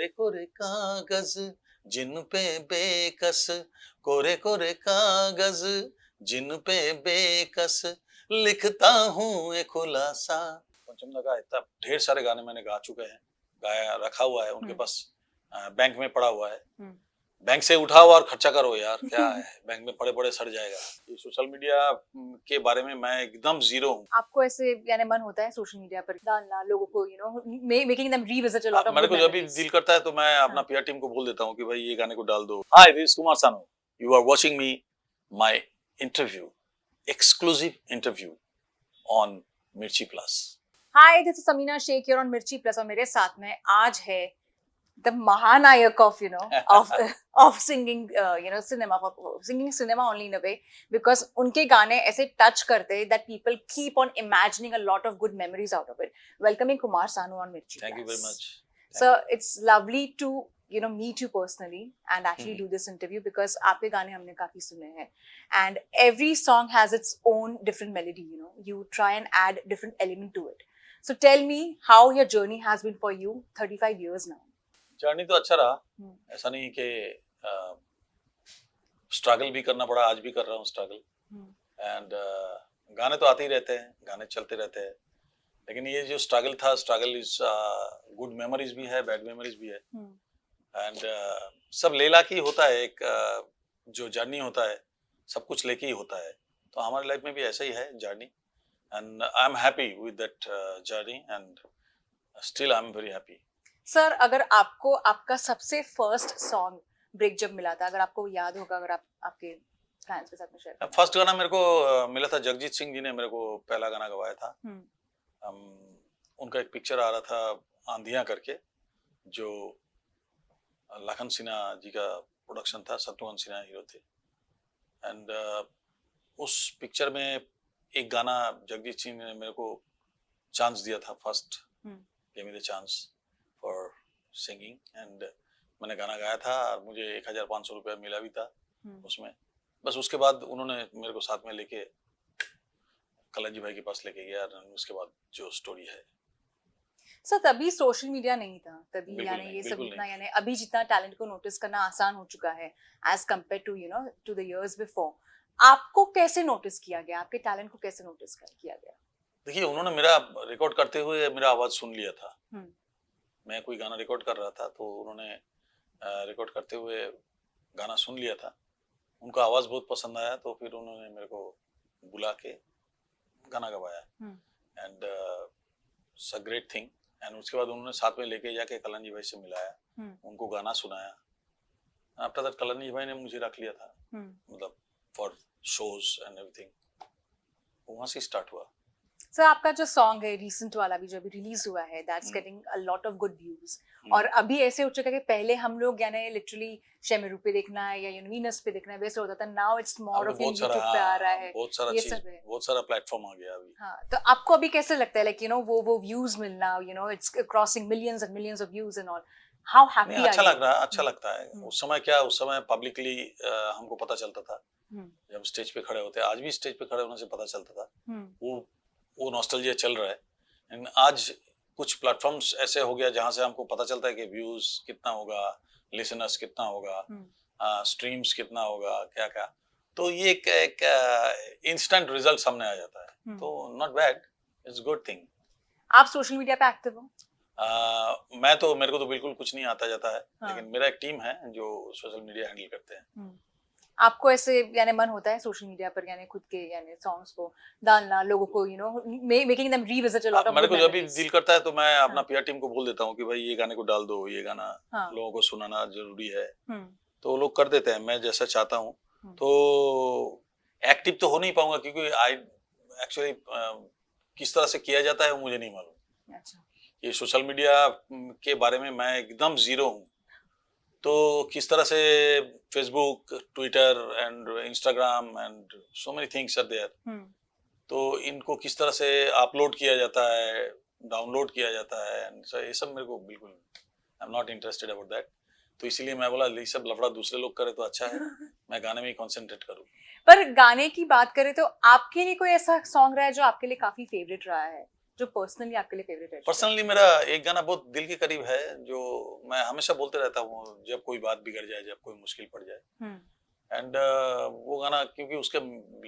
कोरे कोरे कागज जिन पे बेकस, कोरे कोरे कागज जिन पे बेकस, लिखता हूँ एक खुलासा। पंचम दा का इतना ढेर सारे गाने मैंने गा चुके हैं, गाया रखा हुआ है उनके पास, बैंक में पड़ा हुआ है। बैंक से उठाओ और खर्चा करो यार, क्या है, बैंक में पड़े पड़े सड़ जाएगा। ये सोशल मीडिया के बारे में मैं एकदम जीरो हूँ। आपको ऐसे यानी मन होता है सोशल मीडिया पर डालना लोगों को, you know, making them revisit a lot of मेरे को जब भी दिल करता है तो मैं अपना पीआर टीम को बोल देता हूँ कि भाई ये गाने को डाल दो। हाय, this is Kumar Sanu, you are watching me my interview, exclusive interview on Mirchi plus. Hi, this is Sameena Shaikh here on Mirchi plus और मेरे साथ में आज है the महानायक of of singing cinema only in a way, because उनके गाने ऐसे touch करते that people keep on imagining a lot of good memories out of it. Welcoming Kumar Sanu on Mirchi. Thank you very much. So it's lovely to meet you personally and actually do this interview because आपके गाने हमने काफी सुने हैं and every song has its own different melody. You try and add different element to it. So tell me how your journey has been for you 35 years now. Journey तो अच्छा रहा, ऐसा नहीं कि स्ट्रगल भी करना पड़ा, आज भी कर रहा हूँ स्ट्रगल। एंड गाने तो आते ही रहते हैं, गाने चलते रहते हैं, लेकिन ये जो स्ट्रगल था, स्ट्रगल इज गुड मेमोरीज भी है, बैड मेमोरीज भी है। एंड सब लेला की होता है, एक जो जर्नी होता है सब कुछ लेके ही होता है, तो हमारी लाइफ में भी ऐसा ही है journey. And I am happy with that journey and still I am very happy. Sir, अगर आपको आपका सबसे फर्स्ट सॉन्ग ब्रेक जब मिला था, अगर आपको याद होगा, अगर आप आपके फैंस के साथ में शेयर करें। फर्स्ट गाना मेरे को मिला था, जगजीत सिंह जी ने मेरे को पहला गाना गवाया था। उनका एक पिक्चर आ रहा था आंधियां करके, जो लखन सिन्हा जी का प्रोडक्शन था, शत्रुघ्न सिन्हा हीरो थे। एंड उस पिक्चर में एक गाना जगजीत सिंह ने मेरे को चांस दिया था, first give me the chance for singing, and मैंने गाना गाया था और मुझे 1500 रुपया मिला भी था उसमें। बस उसके बाद उन्होंने मेरे को साथ में लेके कल्याण जी भाई के पास लेके गया, और उसके बाद जो स्टोरी है। सर, तभी सोशल मीडिया नहीं था, तभी यानी ये सब इतना, यानी अभी जितना टैलेंट को नोटिस करना आसान हो चुका है as compared to to the years before. आपको कैसे नोटिस किया गया, आपके टैलेंट को कैसे नोटिस किया गया? देखिए, उन्होंने मेरा रिकॉर्ड करते हुए मेरा आवाज सुन लिया था। मैं कोई गाना रिकॉर्ड कर रहा था तो उन्होंने रिकॉर्ड करते हुए गाना सुन लिया था, उनको आवाज बहुत पसंद आया, तो फिर उन्होंने मेरे को बुला के गाना गवाया। And it's a great thing. And उसके बाद उन्होंने साथ में लेके जाके कल्याण जी भाई से मिलाया, उनको गाना सुनाया। आफ्टर दैट कल्याण जी भाई ने मुझे रख लिया था, मतलब फॉर शोज एंड एवरीथिंग, वहां से स्टार्ट हुआ। सर, आपका जो सॉन्ग है रिसेंट वाला भी जो अभी रिलीज हुआ है, that's getting a lot of good views, और अभी ऐसे हो चुका है कि पहले हम लोग यानी लिटरली शेमेरू पे देखना है या वीनस पे देखना है वैसे होता था, now it's more of YouTube पे आ रहा है, बहुत सारा चीज, बहुत सारा प्लेटफॉर्म आ गया अभी। हाँ, तो आपको अभी कैसे लगता है, लाइक वो व्यूज मिलना, it's crossing millions and millions of views and all, how happy are you? अच्छा लग रहा है, अच्छा लगता है। उस समय क्या, उस समय पब्लिकली हमको पता चलता था, जब स्टेज पे खड़े होते, आज भी स्टेज पे खड़े होने से पता चलता था, वो नॉस्टैल्जिया चल रहा है। एंड आज कुछ प्लेटफॉर्म्स ऐसे हो गया जहां से हमको पता चलता है कि व्यूज कितना होगा, लिसनर्स कितना होगा, स्ट्रीम्स कितना होगा, क्या क्या, तो ये एक इंस्टेंट रिजल्ट सामने आ जाता है, तो not bad, it's good thing. आप सोशल मीडिया पे एक्टिव हो? मेरे को तो बिल्कुल कुछ नहीं आता जाता है, लेकिन मेरा एक टीम है जो सोशल मीडिया हैंडल करते हैं। आपको ऐसे यानी मन होता है सोशल मीडिया पर यानी खुद के यानी सॉन्ग्स को डालना लोगों को, making them revisit a lot of. मेरे को जब भी दिल करता है तो मैं अपना पीआर टीम को बोल देता हूँ कि भाई ये गाने को डाल दो, ये गाना लोगों को सुनाना जरूरी है, तो वो लोग कर देते हैं, मैं जैसा चाहता हूँ। तो एक्टिव तो हो नहीं पाऊंगा क्योंकि आई एक्चुअली किस तरह से किया जाता है वो मुझे नहीं मालूम। ये सोशल मीडिया के बारे में मैं एकदम जीरो हूँ, तो किस तरह से Facebook, Twitter and Instagram and so many things are there, तो इनको किस तरह से अपलोड किया जाता है, डाउनलोड किया जाता है, ये सब मेरे को बिल्कुल, आई am not interested about that. तो इसीलिए मैं बोला ये सब लफड़ा दूसरे लोग करे तो अच्छा है, मैं गाने में ही कॉन्सेंट्रेट करूँ। पर गाने की बात करें तो आपके लिए कोई ऐसा सॉन्ग रहा है जो आपके लिए काफी फेवरेट रहा है, जो पर्सनली आपके लिए फेवरेट है? पर्सनली मेरा एक गाना बहुत दिल के करीब है, जो मैं हमेशा बोलते रहता हूँ जब कोई बात बिगड़ जाए, जब कोई मुश्किल पड़ जाए। एंड वो गाना क्योंकि उसके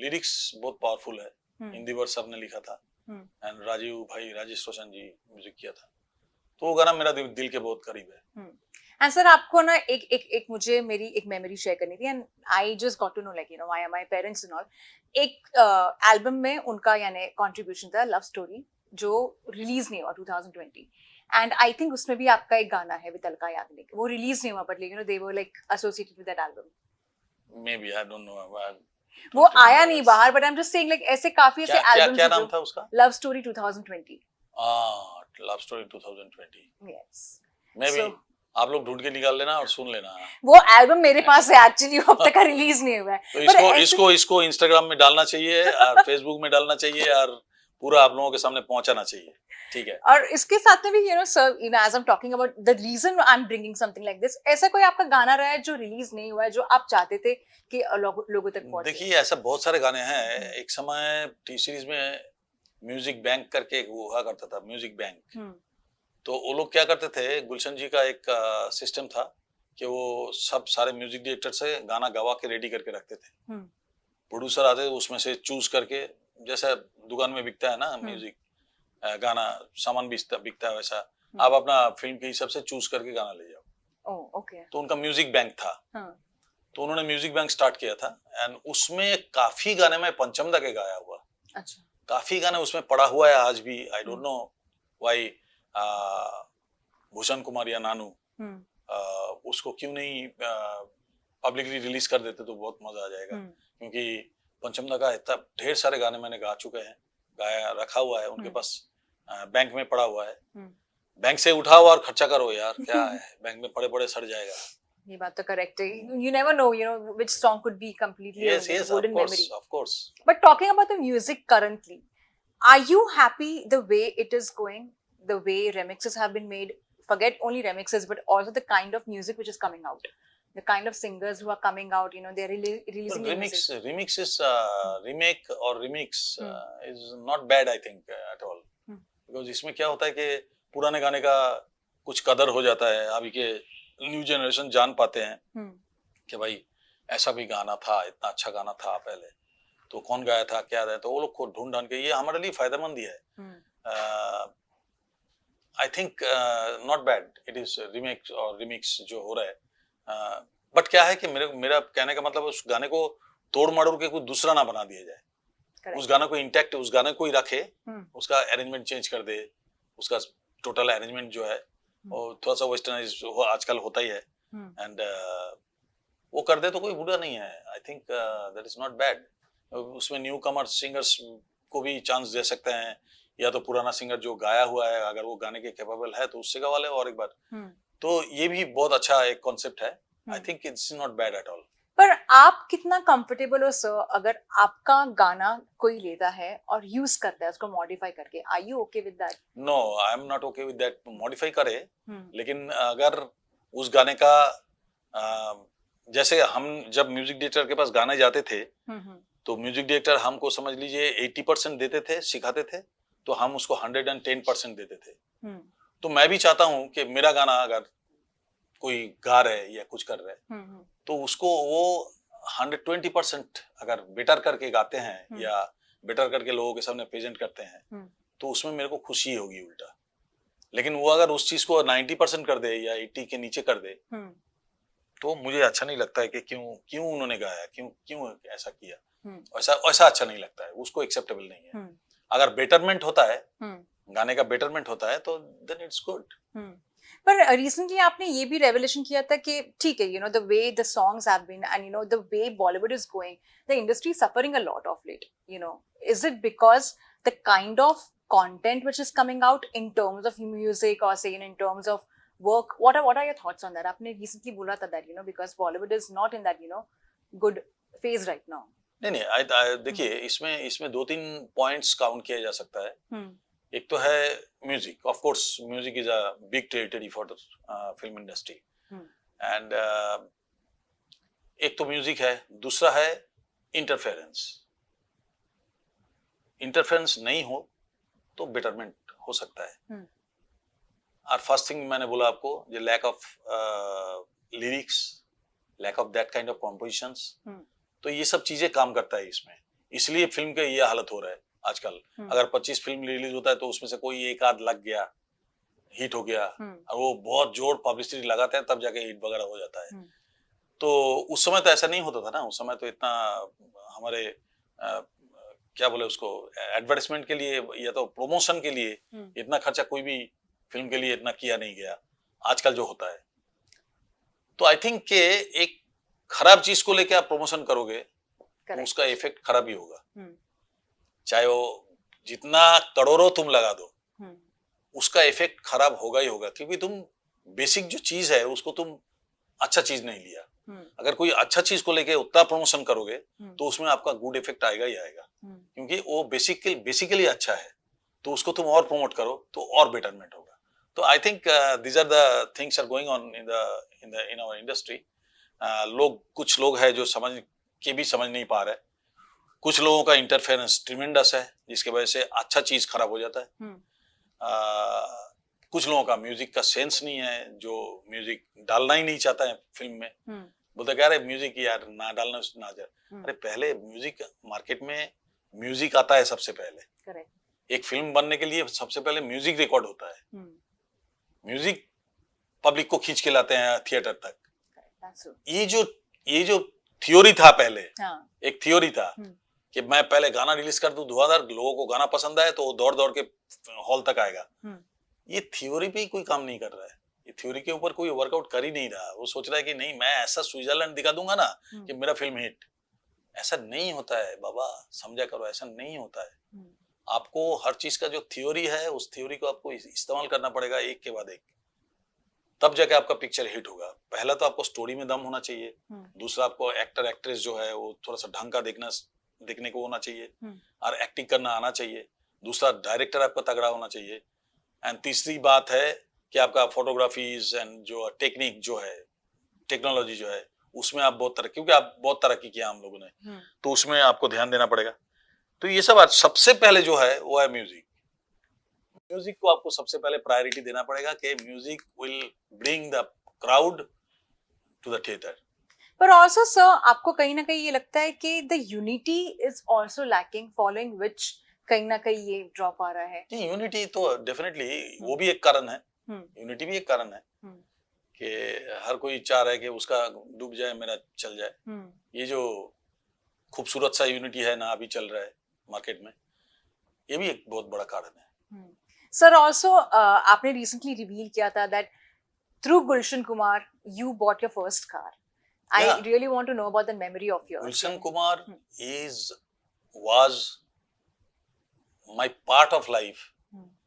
लिरिक्स बहुत पावरफुल है, हिंदी वर्ड सबने लिखा था एंड राजीव भाई, राजेश रोशन जी म्यूजिक किया था, तो वो गाना मेरा दिल के बहुत करीब है। एंड सर आपको ना एक मुझे मेरी एक मेमोरी शेयर करनी थी and I just got to know like my parents and all, एक एल्बम में उनका यानी कंट्रीब्यूशन था लव स्टोरी जो रिलीज नहीं हुआ 2020 एंड आई थिंक उसमें भी आपका एक गाना है विद अलका याग्निक, वो रिलीज नहीं हुआ but they were like associated with that album. Maybe I don't know, वो आया नहीं बाहर but I am just saying like ऐसे काफी ऐसे एल्बम्स क्या नाम था उसका? Love story 2020। Love story 2020। Yes, maybe आप लोग ढूंढ के निकाल लेना और सुन लेना। वो एल्बम मेरे पास है एक्चुअली, अब तक रिलीज नहीं हुआ है। तो इसको इंस्टाग्राम में डालना चाहिए और फेसबुक में डालना चाहिए और पूरा आप लोगों के सामने पहुंचाना चाहिए, ठीक है? और इसके साथ में भी sir as I am talking about the reason I am bringing something like this, ऐसा कोई आपका गाना रहा है जो रिलीज नहीं हुआ है जो आप चाहते थे कि लोगों तक पहुंचे? देखिए ऐसा बहुत सारे गाने हैं। एक समय टी सीरीज में म्यूजिक बैंक करके एक हुआ करता था, म्यूजिक बैंक। तो वो लोग क्या करते थे, गुलशन जी का एक सिस्टम था कि वो सब सारे म्यूजिक डायरेक्टर से गाना गवा के रेडी करके रखते थे। प्रोड्यूसर आते उसमें से चूज करके, जैसा दुकान में बिकता है ना म्यूजिक गाना, सामान बिकता है वैसा, आप अपना फिल्म के हिसाब से चूज करके गाना ले जाओ। ओके। तो उनका म्यूजिक बैंक था। तो उन्होंने म्यूजिक बैंक स्टार्ट किया था एंड उसमें काफी गाने में पंचम दा के गाया हुआ। अच्छा। काफी गाने उसमें पड़ा हुआ है आज भी। आई don't know why Bhushan Kumar या नानू उसको क्यों नहीं पब्लिकली रिलीज कर देते तो बहुत मजा आ जाएगा। क्योंकि पंचम दा का इतना ढेर सारे गाने मैंने गा चुके हैं, गाया रखा हुआ है उनके पास, बैंक में पड़ा हुआ है। बैंक से उठाओ और खर्चा करो यार, क्या है बैंक में पड़े पड़े सड़ जाएगा। ये बात तो करेक्ट है। You never know, which song could be completely a golden memory. Of course. But talking about the music currently, are you happy the way it is going, the way remixes have been made? Forget only remixes, but also the kind of music which is coming out, the kind of singers who are coming out. They're releasing music. Remix is remake or remix is not bad, I think at all. Because इसमें क्या होता है कि पुराने गाने का कुछ कदर हो जाता है, अभी के न्यू जनरेशन जान पाते हैं कि भाई ऐसा भी गाना था, इतना अच्छा गाना था पहले, तो कौन गाया था, क्या गाया, तो वो लोग को ढूंढ के, ये हमारे लिए फायदेमंद ही है। I think not bad it is remake और रिमिक्स जो हो रहा है। बट क्या है कि मेरा कहने का मतलब उस गाने को तोड़ मड़ोड़ के कुछ दूसरा ना बना दिया जाए। Correct. उस गाने को इंटैक्ट, उस गाने को ही रखे, उसका अरेंजमेंट चेंज कर दे, उसका टोटल अरेंजमेंट जो है और थोड़ा सा वेस्टर्नाइज आजकल होता ही है एंड वो कर दे तो कोई बुरा नहीं है। I think that is not bad. उसमें न्यू कमर सिंगर्स को भी चांस दे सकते हैं, या तो पुराना सिंगर जो गाया हुआ है अगर वो गाने के कैपेबल है तो उससे गवा ले और एक बार। तो ये भी बहुत अच्छा एक कॉन्सेप्ट है। I think it's not bad at all. पर आप कितना कंफर्टेबल हो सर अगर आपका गाना कोई लेता है और यूज करता है उसको मॉडिफाई करके? Are you okay with that? No, I am not okay with that. Modify करे, लेकिन अगर उस गाने का जैसे हम जब म्यूजिक डायरेक्टर के पास गाने जाते थे तो म्यूजिक डायरेक्टर हमको समझ लीजिए 80% देते थे, सिखाते थे, तो हम उसको 110% देते थे। तो मैं भी चाहता हूँ कि मेरा गाना अगर कोई गा रहे या कुछ कर रहे तो उसको वो 120% अगर बेटर करके गाते हैं या बेटर करके लोगों के सामने प्रेजेंट करते हैं तो उसमें मेरे को खुशी होगी उल्टा। लेकिन वो अगर उस चीज को 90% कर दे या 80 के नीचे कर दे तो मुझे अच्छा नहीं लगता है कि क्यों उन्होंने गाया, क्यों ऐसा किया। ऐसा अच्छा नहीं लगता है, उसको एक्सेप्टेबल नहीं है। अगर बेटरमेंट होता है, गाने का बेटरमेंट होता है तो देन इट्स गुड। पर रिसेंटली आपने ये भी रेवलेशन किया था कि ठीक है the way the songs have been and the way Bollywood is going, the industry suffering a lot of late. Is it because the kind of content which is coming out in terms of music or say in terms of work? What are your thoughts on that? आपने recently बोला था that because Bollywood is not in that good phase right now. नहीं देखिए इसमें 2-3 points count किया जा सकता है। एक तो है music, of course music is a big territory for the film industry and एक तो म्यूजिक है, दूसरा है इंटरफेरेंस नहीं हो तो बेटरमेंट हो सकता है। और फर्स्ट थिंग मैंने बोला आपको, ये lack of lyrics, lack of that kind of compositions, तो ये सब चीजें काम करता है इसमें, इसलिए फिल्म का ये हालत हो रहा है आजकल। अगर 25 फिल्म रिलीज होता है तो उसमें से कोई एक आध लग गया, हिट हो गया, और वो बहुत जोर पब्लिसिटी लगाते हैं तब जाके हिट वगैरह हो जाता है। तो उस समय तो ऐसा नहीं होता था ना, उस समय तो इतना हमारे क्या बोले उसको, एडवर्टाइजमेंट के लिए या तो प्रमोशन के लिए इतना खर्चा कोई भी फिल्म के लिए इतना किया नहीं गया, आजकल जो होता है। तो आई थिंक के एक खराब चीज को लेके आप प्रमोशन करोगे तो उसका इफेक्ट खराब ही होगा, चाहे वो जितना करोड़ों तुम लगा दो, उसका इफेक्ट खराब होगा ही होगा, क्योंकि तुम बेसिक जो चीज है उसको तुम अच्छा चीज नहीं लिया। अगर कोई अच्छा चीज को लेके उतना प्रमोशन करोगे तो उसमें आपका गुड इफेक्ट आएगा ही आएगा, क्योंकि वो बेसिकली अच्छा है, तो उसको तुम और प्रमोट करो तो और बेटरमेंट होगा। तो I think these are the things are going on in our industry. कुछ लोग हैं जो समझ नहीं पा रहे, कुछ लोगों का इंटरफेरेंस ट्रिमेंडस है जिसकी वजह से अच्छा चीज खराब हो जाता है। कुछ लोगों का म्यूजिक का सेंस नहीं है, जो म्यूजिक डालना ही नहीं चाहता है फिल्म में, बोलते क्या रे म्यूजिक यार ना डालना ना जाए। अरे पहले म्यूजिक मार्केट में म्यूजिक आता है सबसे पहले, एक फिल्म बनने के लिए सबसे पहले म्यूजिक रिकॉर्ड होता है, म्यूजिक पब्लिक को खींच के लाते हैं थिएटर तक। ये जो थ्योरी था पहले, एक थ्योरी था कि मैं पहले गाना रिलीज कर दूं धुआंधार, लोगों को गाना पसंद आए तो वो दौड़ दौड़ के हॉल तक आएगा। ये थ्योरी पे कोई काम नहीं कर रहा है, ये थ्योरी के ऊपर कोई वर्कआउट कर ही नहीं रहा। वो सोच रहा है कि नहीं मैं ऐसा स्विट्जरलैंड दिखा दूंगा ना कि मेरा फिल्म हिट। ऐसा नहीं होता है बाबा, समझा करो, ऐसा नहीं होता है। आपको हर चीज का जो थ्योरी है उस थ्योरी को आपको इस्तेमाल करना पड़ेगा एक के बाद एक, तब जाके आपका पिक्चर हिट होगा। पहला तो आपको स्टोरी में दम होना चाहिए, दूसरा आपको एक्टर एक्ट्रेस जो है वो थोड़ा सा ढंग का देखने को होना चाहिए और एक्टिंग करना आना चाहिए, दूसरा डायरेक्टर आपका तगड़ा होना चाहिए, एंड तीसरी बात है कि आपका फोटोग्राफीज एंड जो टेक्निक जो है, टेक्नोलॉजी जो है, उसमें आप क्योंकि आप बहुत तरक्की किया हम लोगों ने, तो उसमें आपको ध्यान देना पड़ेगा। तो ये सब सबसे पहले जो है वो है म्यूजिक। म्यूजिक को आपको सबसे पहले प्रायोरिटी देना पड़ेगा कि music will bring the crowd to the theatre. पर ऑल्सो सर, आपको कहीं ना कहीं ये लगता है कि the unity is also lacking, following which कहीं ना कहीं ये ड्रॉप आ रहा है? नहीं, यूनिटी तो डेफिनेटली वो भी एक कारण है, यूनिटी भी एक कारण है कि हर कोई चाह रहा है कि उसका डूब जाए मेरा चल जाए। ये जो खूबसूरत सा यूनिटी है ना अभी चल रहा है मार्केट में, ये भी एक बहुत बड़ा कारण है। सर ऑल्सो आपने रिसेंटली रिवील किया था that through Gulshan Kumar you bought your first car. I really want to know about the memory of yours. Gulshan Kumar was my part of life.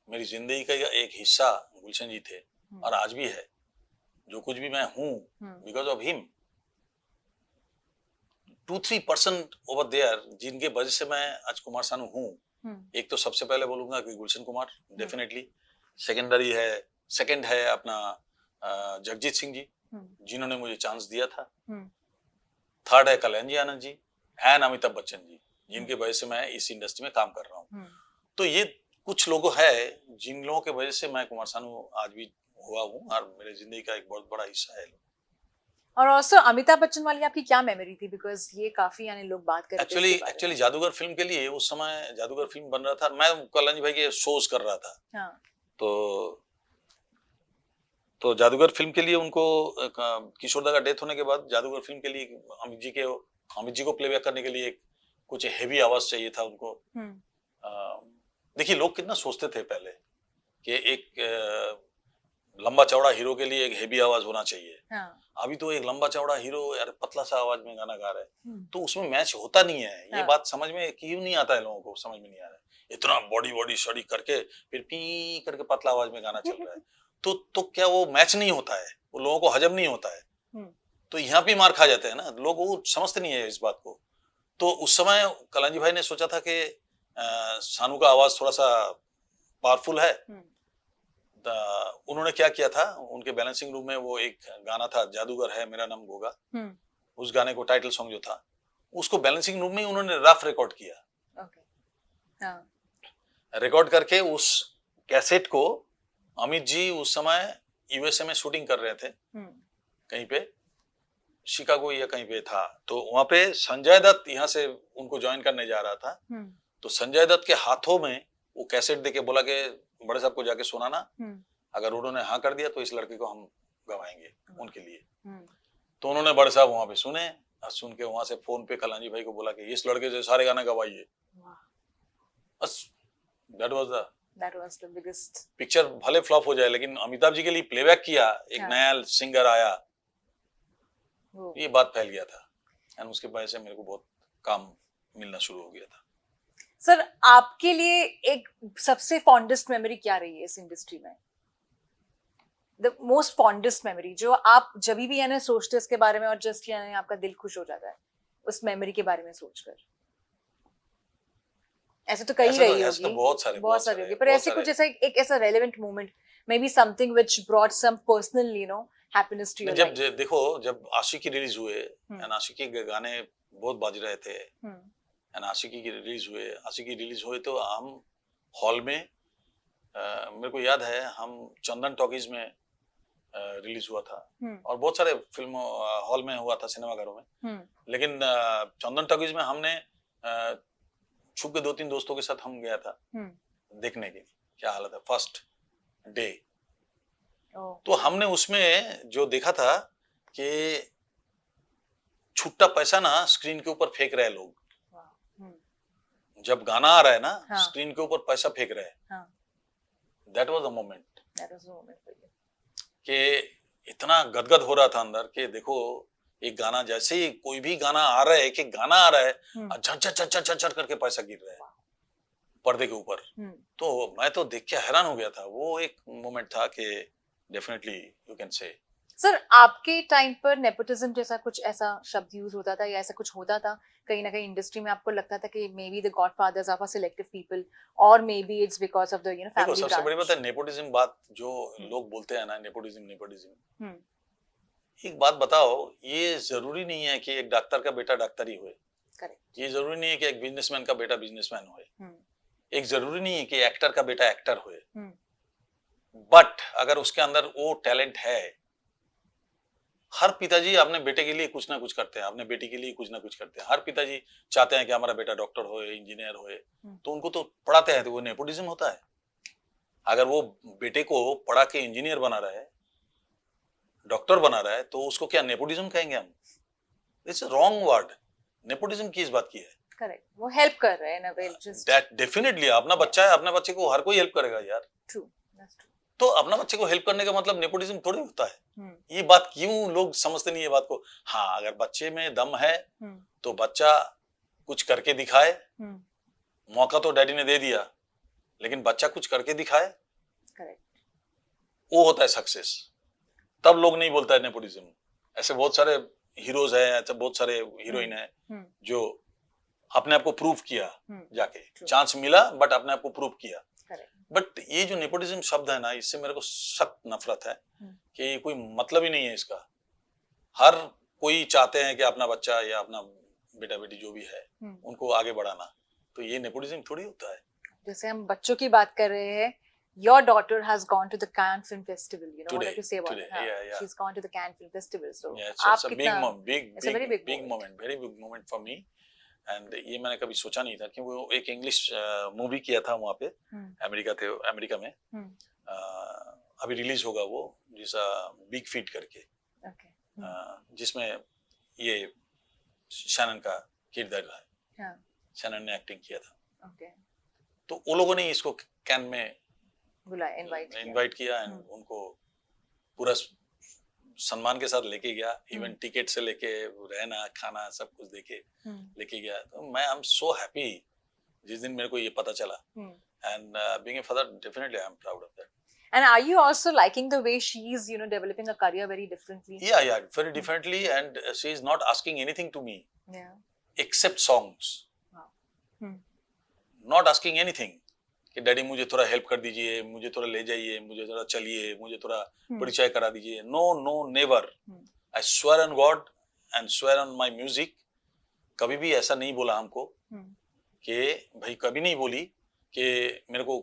मेरी जिंदगी का एक हिस्सा गुलशन जी थे और आज भी है। जो कुछ भी मैं हूँ because of him, 2-3% over there जिनके वजह से मैं आज कुमार सानू हूँ। एक तो सबसे पहले बोलूंगा कि गुलशन कुमार डेफिनेटली, सेकंड है अपना जगजीत सिंह जी जिन्होंने मुझे चांस दिया था, थर्ड है कल्याण जी आनंद जी एंड अमिताभ बच्चन जी जिनके वजह से मैं इस इंडस्ट्री में काम कर रहा हूँ। तो ये कुछ लोग है जिन लोगों के वजह से मैं कुमार सानू आज भी हुआ हूँ और मेरे जिंदगी का एक बहुत बड़ा हिस्सा है। और ऑल्सो अमिताभ बच्चन वाली आपकी क्या मेमोरी थी? बिकॉज ये काफी यानी लोग बात कर रहे थे एक्चुअली जादूगर फिल्म के लिए उस समय जादूगर फिल्म बन रहा था, मैं कल्याण जी भाई के शोज कर रहा था। तो जादूगर फिल्म के लिए उनको किशोर दा का डेथ होने के बाद जादूगर फिल्म के लिए अमित जी को प्लेबैक करने के लिए कुछ हेवी आवाज चाहिए था उनको। देखिए लोग कितना सोचते थे पहले कि एक लंबा चौड़ा हीरो के लिए एक हेवी आवाज होना चाहिए। अभी तो एक लंबा चौड़ा हीरो यार पतला सा आवाज में गाना गा रहा है तो उसमें मैच होता नहीं है। ये बात समझ में क्यों नहीं आता है, लोगों को समझ में नहीं आ रहा है। इतना बॉडी शॉडी करके फिर पी करके पतला आवाज में गाना चल रहा है तो क्या वो मैच नहीं होता है, वो लोगों को हजम नहीं होता है। तो यहाँ पे मार खा जाते हैं ना लोग, वो समझते नहीं है इस बात को। तो उस समय कल्याण जी भाई ने सोचा था कि सानू का आवाज थोड़ा सा पावरफुल है। उन्होंने क्या किया था, उनके बैलेंसिंग रूम में वो एक गाना था जादूगर है मेरा नाम गोगा, उस गाने को टाइटल सॉन्ग जो था उसको बैलेंसिंग रूम में उन्होंने रफ रिकॉर्ड किया। रिकॉर्ड करके उस कैसेट को अमित जी उस समय यूएसए में शूटिंग कर रहे थे कहीं पे, शिकागो या कहीं पे था, तो वहां पे संजय दत्त यहाँ से उनको ज्वाइन करने जा रहा था। तो संजय दत्त के हाथों में वो कैसेट देके बोला कि बड़े साहब को जाके सुनाना, अगर उन्होंने हाँ कर दिया तो इस लड़के को हम गवाएंगे उनके लिए। तो उन्होंने बड़े साहब वहां पे सुने और सुन के वहां से फोन पे कलांजी भाई को बोला कि इस लड़के से सारे गाने गवाइए। बस that was the biggest picture. भले फ्लॉप हो जाए लेकिन अमिताभ जी के लिए प्लेबैक किया, एक नया सिंगर आया, ये बात फैल गया था एंड उसके वजह से मेरे को बहुत काम मिलना शुरू हो गया था। सर आपके लिए एक सबसे फॉन्डेस्ट मेमोरी क्या रही है इस इंडस्ट्री में? द मोस्ट फॉन्डेस्ट मेमोरी जो आप जब भी यानी सोचते हैं इसके बारे में और जस्ट यानी आपका दिल खुश हो जाता है उस मेमोरी के बारे में सोचकर? ऐसे तो कई रही होगी, तो बहुत सारे होगी, पर ऐसे कुछ ऐसा एक ऐसा relevant moment, maybe something which brought some personal happiness to your life. जब देखो जब आशिकी रिलीज हुए एंड आशिकी के गाने बहुत बज रहे थे एंड आशिकी की रिलीज हुए तो हम हॉल में मेरे को याद है हम चंदन टॉकीज में रिलीज हुआ था और बहुत सारे फिल्म हॉल में हुआ था, सिनेमाघरों में, लेकिन चंदन टॉकीज में हमने छुप के 2-3 दोस्तों के साथ हम गया था देखने के लिए क्या हालत है फर्स्ट डे। तो हमने उसमें जो देखा था कि छुट्टा पैसा ना स्क्रीन के ऊपर फेंक रहे लोग, जब गाना आ रहा है ना स्क्रीन के ऊपर पैसा फेंक रहे हैं। दैट वाज द मोमेंट कि इतना गदगद हो रहा था अंदर कि देखो एक गाना, जैसे ही कोई भी गाना आ रहा है, एक एक गाना आ रहा है झट करके पैसा गिर रहा है पर्दे के ऊपर। तो मैं तो देख के हैरान हो गया था। वो एक मोमेंट था कि definitely you can say. Sir आपके टाइम पर नेपोटिज्म जैसा कुछ ऐसा शब्द यूज होता था या ऐसा कुछ होता था कहीं ना कहीं इंडस्ट्री में? आपको लगता था कि maybe the godfathers of a selective people और maybe it's because of the family? सबसे बड़ी बात है नेपोटिज्म बात जो लोग बोलते हैं ना, नेपोटिज्म। एक बात बताओ, ये जरूरी नहीं है कि एक डॉक्टर का बेटा डॉक्टर ही होए। करेक्ट। ये जरूरी नहीं है कि एक बिजनेसमैन का बेटा बिजनेसमैन होए। एक जरूरी नहीं है कि एक्टर का बेटा एक्टर होए। बट अगर उसके अंदर वो टैलेंट है, हर पिताजी अपने बेटे के लिए कुछ ना कुछ करते हैं, अपने बेटी के लिए कुछ ना कुछ करते हैं। हर पिताजी चाहते हैं कि हमारा बेटा डॉक्टर होए, इंजीनियर होए, तो उनको तो पढ़ाते हैं, तो वो नेपोटिज्म होता है। अगर वो बेटे को पढ़ा के इंजीनियर बना रहा है, डॉक्टर बना रहा है, तो उसको क्या नेपोटिज्म कहेंगे हम? It's wrong word. नेपोटिज्म किस बात की है? करेक्ट, वो हेल्प कर रहे हैं ना, वे जस्ट दैट डेफिनेटली अपना बच्चा है, अपने बच्चे को हर कोई हेल्प करेगा यार। True, that's true. तो अपना बच्चे को हेल्प करने का मतलब नेपोटिज्म थोड़ी होता है। ये बात क्यों लोग समझते नहीं है बात को? हाँ, अगर बच्चे में दम है तो बच्चा कुछ करके दिखाए। मौका तो डैडी ने दे दिया, लेकिन बच्चा कुछ करके दिखाए, करेक्ट, वो होता है सक्सेस। तब लोग नहीं बोलता है नेपोटिज्म। ऐसे बहुत सारे हीरोज हैं, ऐसे बहुत सारे हीरोइन हैं जो अपने आप को प्रूव किया, जाके चांस मिला बट अपने आप को प्रूव किया। बट ये जो नेपोटिज्म शब्द है ना, इससे मेरे को सख्त नफरत है कि कोई मतलब ही नहीं है इसका। हर कोई चाहते हैं कि अपना बच्चा या अपना बेटा बेटी जो भी है उनको आगे बढ़ाना, तो ये नेपोटिज्म थोड़ी होता है। जैसे हम बच्चों की बात कर रहे हैं, your daughter has gone to the Cannes Film Festival, today, what have to say about today, her? yeah. She's gone to the Cannes Film Festival, so it's a big moment, very big moment for me, and ये मैंने कभी सोचा नहीं था कि वो एक English movie किया था वहाँ पे, अमेरिका में अभी रिलीज होगा वो, जिसा बिग फीट करके, जिसमें ये शैनन का किरदार है, शैनन ने एक्टिंग किया था। तो वो लोगों ने इसको कैन में इनवाइट किया एंड उनको पूरा सम्मान के साथ लेके गया, इवन टिकट से लेके रहना खाना सब कुछ देके लेके गया। तो मैं आई एम सो हैप्पी जिस दिन मेरे को ये पता चला, and being a father definitely I am proud of that. And are you also liking the way she is, developing a career very differently? Yeah, very differently, and she is not asking anything to me. Yeah. Except songs. Wow. Not asking anything. कि daddy मुझे थोड़ा help कर दीजिए, मुझे थोड़ा ले जाइए, मुझे थोड़ा चलिए, मुझे थोड़ा परिचय करा दीजिए। No never. I swear on God and swear on my music, कभी भी ऐसा नहीं बोला हमको कि भाई, कभी नहीं बोली कि मेरे को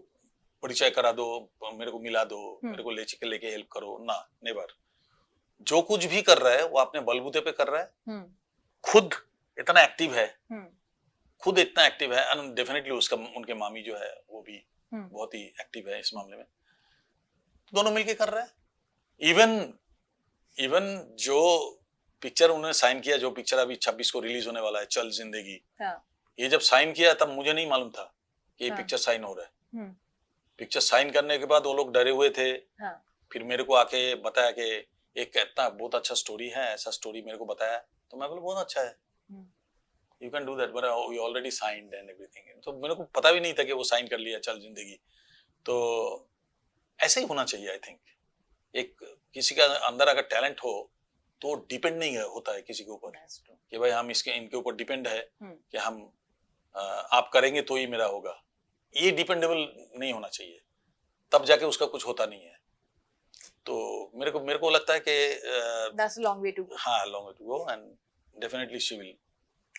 परिचय करा दो, मेरे को मिला दो, मेरे को लेके हेल्प करो, ना, नेवर। जो कुछ भी कर रहा है वो अपने बलबूते पे कर रहा है, खुद इतना एक्टिव है, खुद इतना एक्टिव है, एंड डेफिनेटली उसका उनके मामी जो है वो भी बहुत ही एक्टिव है इस मामले में, दोनों मिलके कर रहा है। इवन जो पिक्चर उन्होंने साइन किया, जो पिक्चर अभी 26 को रिलीज होने वाला है, चल जिंदगी, ये जब साइन किया तब मुझे नहीं मालूम था कि ये पिक्चर साइन हो रहा है। पिक्चर साइन करने के बाद वो लोग डरे हुए थे, फिर मेरे को आके बताया कि एक इतना बहुत अच्छा स्टोरी है, ऐसा स्टोरी मेरे को बताया, तो मैं बोला बहुत अच्छा है, you can do that, but we already signed and everything. तो मेरे को पता भी नहीं था कि वो साइन कर लिया चल जिंदगी। तो ऐसे ही होना चाहिए आई थिंक। एक किसी का अंदर अगर टैलेंट हो तो डिपेंड नहीं होता है किसी के ऊपर कि भाई हम इनके ऊपर डिपेंड है कि हम आप करेंगे तो ही मेरा होगा, ये डिपेंडेबल नहीं होना चाहिए, तब जाके उसका कुछ होता नहीं है। तो मेरे को लगता है कि that's a long way to go. हाँ, long way to go and definitely she will.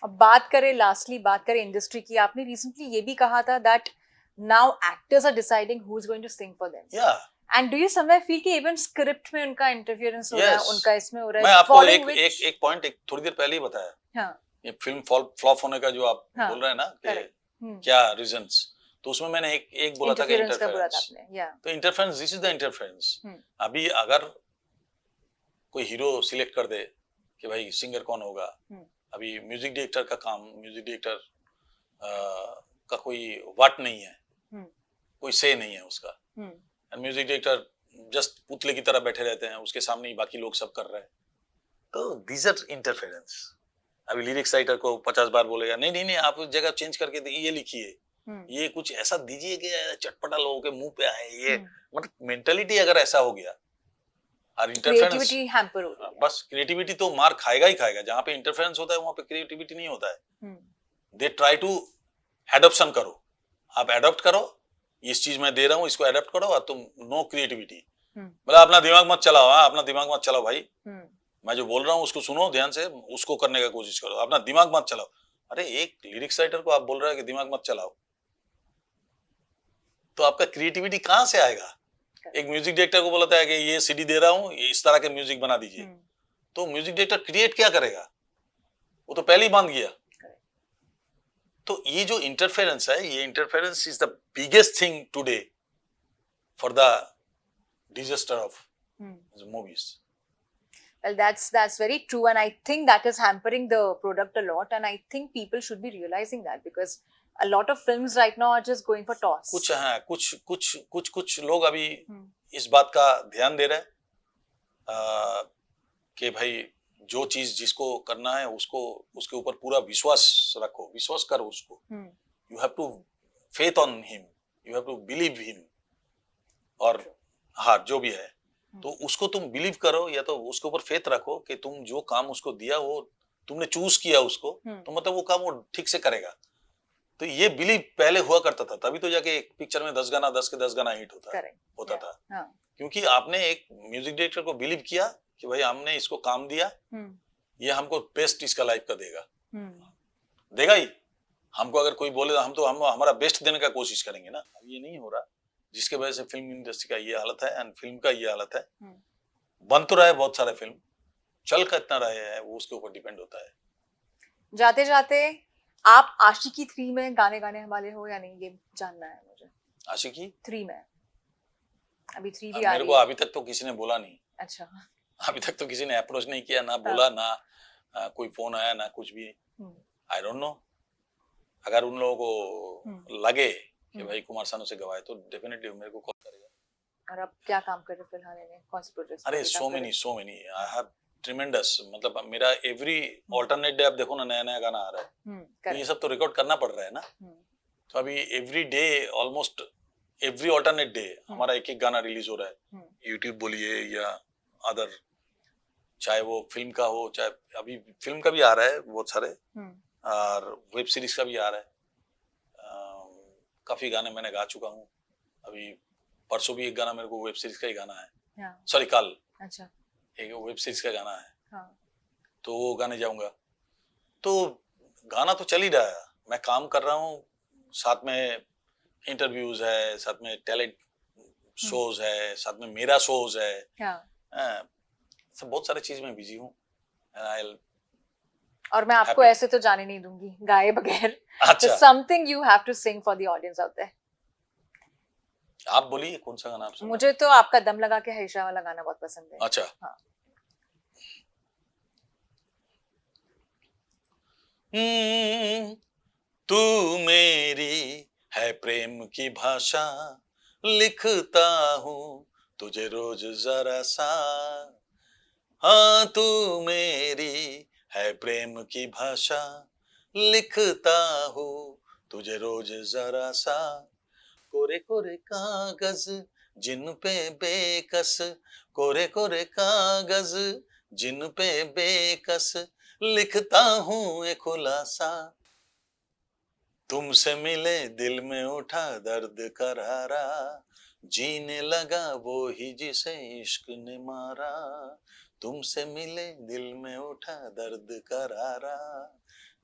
अब बात करें इंडस्ट्री की, आपने रिसेंटली ये भी कहा था that now actors are deciding who's going to sing for them. Yeah. And do you somewhere feel कि even script में उनका interference हो रहा है, उनका इसमें हो रहा है? मैं आपको एक पॉइंट एक थोड़ी देर पहले ही बताया। हाँ. ये फिल्म फ्लॉप होने का जो आप बोल रहे हैं ना कि क्या रीजंस, तो उसमें मैंने एक बोला था कि इंटरफेरेंस। तो interference, this is the interference. अभी अगर कोई हीरो सिलेक्ट कर दे कि भाई सिंगर कौन होगा, अभी म्यूजिक डायरेक्टर का काम, म्यूजिक डायरेक्टर का कोई वाट नहीं है, कोई से नहीं है उसका, एंड म्यूजिक डायरेक्टर जस्ट पुतले की तरह बैठे रहते हैं, उसके सामने ही बाकी लोग सब कर रहे हैं। तो दिस आर इंटरफेरेंस। अभी लिरिक्स राइटर को 50 बार बोलेगा नहीं नहीं नहीं, आप उस जगह चेंज करके ये लिखिए, ये कुछ ऐसा दीजिए कि चटपटा लोगों के मुंह पे आए, ये मतलब मेंटालिटी अगर ऐसा हो गया और इंटरफेरेंस, बस क्रिएटिविटी तो मार खाएगा ही खाएगा। जहाँ पे इंटरफेरेंस होता है वहां पे क्रिएटिविटी नहीं होता है। दे ट्राई टू एडॉप्शन करो, आप एडॉप्ट करो, इस चीज मैं दे रहा हूँ इसको एडॉप्ट करो, और तुम नो क्रिएटिविटी, मतलब अपना दिमाग मत चलाओ, अपना दिमाग मत चलाओ भाई, मैं जो बोल रहा हूँ उसको सुनो ध्यान से, उसको करने का कोशिश करो, अपना दिमाग मत चलाओ। अरे एक लिरिक्स राइटर को आप बोल रहे हैं कि दिमाग मत चलाओ, तो आपका क्रिएटिविटी कहाँ से आएगा? एक म्यूजिक डायरेक्टर को बोलता है कि ये सीडी दे रहा हूँ, इस तरह के म्यूजिक बना दीजिए, तो म्यूजिक डायरेक्टर क्रिएट क्या करेगा? वो तो पहले ही बांध गया। तो ये जो इंटरफेरेंस है, ये interference is the biggest thing today for the disaster of movies. Well, that's very true, and I think that is hampering the product a lot, and I think people should be realizing that, because a lot of films right now are just going for toss. कुछ लोग अभी इस बात का ध्यान दे रहे हैं कि भाई जो चीज जिसको करना है उसको उसके ऊपर पूरा विश्वास रखो, विश्वास करो उसको, you have to faith on him, you have to believe him, और हाँ जो भी है तो उसको तुम बिलीव करो, या तो उसके ऊपर फेथ रखो कि तुम जो काम उसको दिया वो तुमने चूज किया उसको, तो मतलब वो काम वो ठीक से करेगा। तो ये बिलीव पहले हुआ करता था, तभी तो जाके एक पिक्चर में 10 के 10 गाना हिट होता था। क्योंकि आपने एक म्यूजिक डायरेक्टर को बिलीव किया कि भाई हमने इसको काम दिया, ये हमको बेस्ट इसका लाइफ का देगा ही। हमको अगर कोई बोले हम हमारा बेस्ट देने का कोशिश करेंगे ना। अब ये नहीं हो रहा, जिसके वजह से फिल्म इंडस्ट्री का ये हालत है, एंड फिल्म का ये हालत है। बन तो रहा है बहुत सारे फिल्म, चल कितना रहे हैं वो उसके ऊपर डिपेंड होता है। जाते जाते आप आशिकी 3 में गाने गाने वाले हो या नहीं, ये जानना है मुझे। आशिकी 3 में अभी 3 भी आ रही है। मेरे को अभी तक तो किसी ने बोला नहीं। अच्छा, अभी तक तो किसी ने अप्रोच नहीं किया, ना बोला, ना कोई फोन आया, ना कुछ भी। आई डोंट नो, अगर उन लोगों को लगे कि भाई कुमार सानू से गवाए तो डेफिनेटली मेरे को कॉल करेगा। और अब क्या काम कर रहे हो फिलहाल, कौन से प्रोजेक्ट्स? अरे so many I have tremendous, मतलब मेरा एवरी ऑल्टरनेट डे आप देखो ना नया गाना आ रहा है, तो ये सब तो रिकॉर्ड करना पड़ रहा है ना। तो अभी every day, almost every alternate day हमारा एक गाना रिलीज हो रहा है। यूट्यूब बोलिए या अदर, चाहे वो फिल्म का हो, चाहे अभी फिल्म का भी आ रहा है बहुत सारे, और वेब सीरीज का भी आ रहा है। काफी गाने मैंने गा चुका हूँ। अभी परसों भी एक गाना मेरे को वेब सीरीज का ही गाना है, सॉरी कल एक वेब सीरीज का गाना है, तो वो गाने जाऊंगा। तो गाना तो चल ही रहा है, मैं काम कर रहा हूँ, साथ में इंटरव्यूज है, साथ में टैलेंट शोज है, साथ में मेरा शोज है, सब बहुत सारी चीज में बिजी हूँ। और मैं आपको happy. ऐसे तो जाने नहीं दूंगी गाए बगैर। अच्छा, something you have to sing for the audience out there. आप बोलिए कौन सा गाना आप सुन। मुझे तो आपका दम लगा के हईशा वाला गाना बहुत पसंद है। अच्छा, हाँ। तू मेरी है प्रेम की भाषा, लिखता हूँ तुझे रोज जरा सा। हाँ तू मेरी है प्रेम की भाषा, लिखता हूँ तुझे रोज जरा सा। कोरे कोरे कागज जिन पे बेकस, कोरे कोरे कागज जिन पे बेकस, लिखता हूँ एक खुलासा। तुमसे मिले दिल में उठा दर्द करारा, जीने लगा वो ही जिसे इश्क ने मारा। तुमसे मिले दिल में उठा दर्द करारा,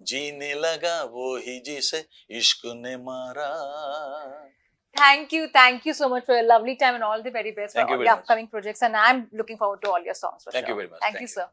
जीने लगा वो ही जिसे इश्क ने मारा। Thank you so much for your lovely time and all the very best for Thank you all very your much. upcoming projects. And I'm looking forward to all your songs for Thank you sure. very much. Thank Thank you, you. sir.